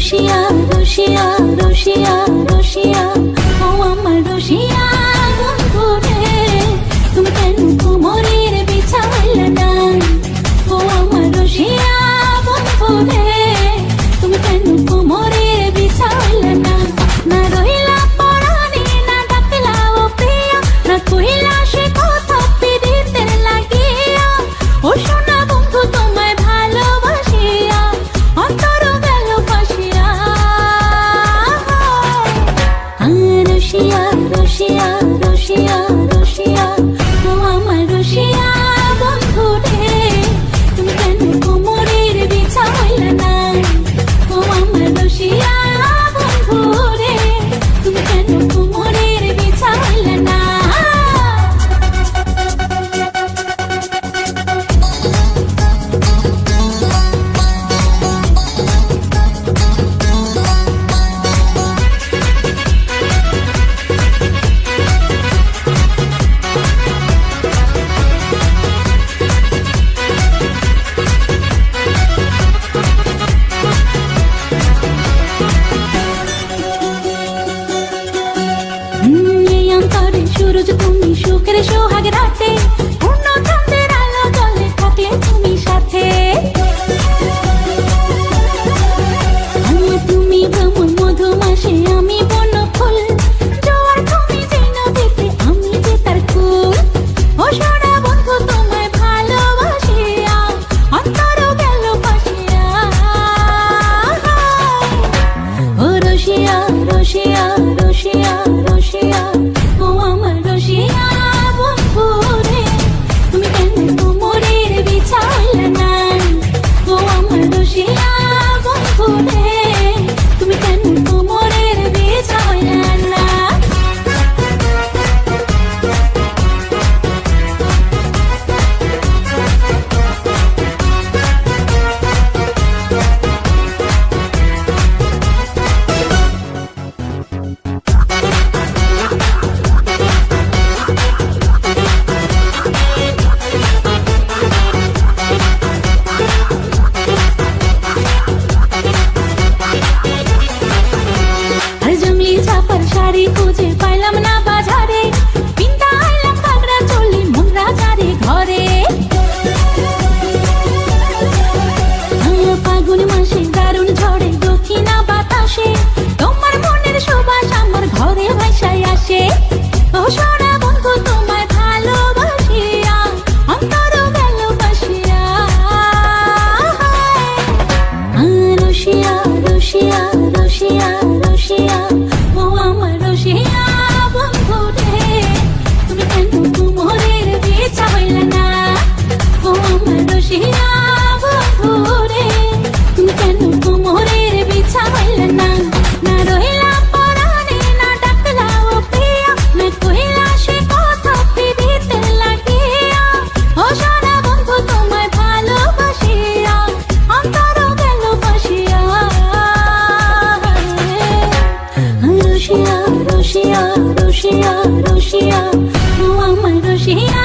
রসিয়া রসিয়া রসিয়া রসিয়া ও আমার রসিয়া বন্ধু রে তুমি কেন কোমরের বিছাইলে না ও আমার রসিয়া বন্ধু রে তুমি কেন কোমরের বিছাইলে না না রহিলা পরাণে না ডাকলা ও প্রিয়া না কইলা সে কথা পিরিতের লাগিয়া ও সোনা বন্ধু তোমায় ভালোবাসিয়া অন্তর গেল ফাঁসিয়া রসিয়া রসিয়া রসিয়া রসিয়া ও আমার রসিয়া বন্ধু রে তুমি কেন কোমরের বিছাইলে না ও আমার রসিয়া বন্ধু রে তুমি কেন কোমরের বিছাইলে না সূরজ তুমি সুখের সোহাগ রাতে পূর্ণ চাঁদের আলো জলে থাকলে তুমি সাথে তুমি ভ্রমণ মধুমাসে আমি বন ফুল জোয়ার তুমি যে নদীতে আমি যে তার কুল ও সোনা বন্ধু তোমায় ভালোবাসিয়া অন্তর গেল ফাঁসিয়া ও রসিয়া রসিয়া রসিয়া রসিয়া ও আমার রসিয়া বন্ধু রে তুমি কেন কোমরের বিছাইলে না ও আমার রসিয়া বন্ধু রে তুমি কেন কোমরের বিছাইলে না শাড়ি খুঁজে পাইলাম না বাজারে পিন্তা আইলাম ঘাগরা চলি মোংরা যারে ঘরে ফাগুন মাসে দারুণ ঝড়ে দক্ষিণা বাতাসে তোমার মনের সুবাস আমার ঘরে ভাসায় আসে ও সোনা বন্ধু তোমায় ভালোবাসিয়া অন্তর গেল ফাঁসিয়া রসিয়া রসিয়া রসিয়া রসিয়া ও আমার রসিয়া বন্ধু রে তুমি কেন কোমরের বিছাইলে না ও আমার রসিয়া বন্ধু রে তুমি কেন কোমরের বিছাইলে না না রহিলা পরাণে না ডাকলা ও প্রিয়া না কইলা সে কথা পিরিতের লাগিয়া ও সোনা বন্ধু তোমায় ভালোবাসিয়া অন্তর গেল ফাঁসিয়া রসিয়া রসিয়া রসিয়া রসিয়া ও আমার রসিয়া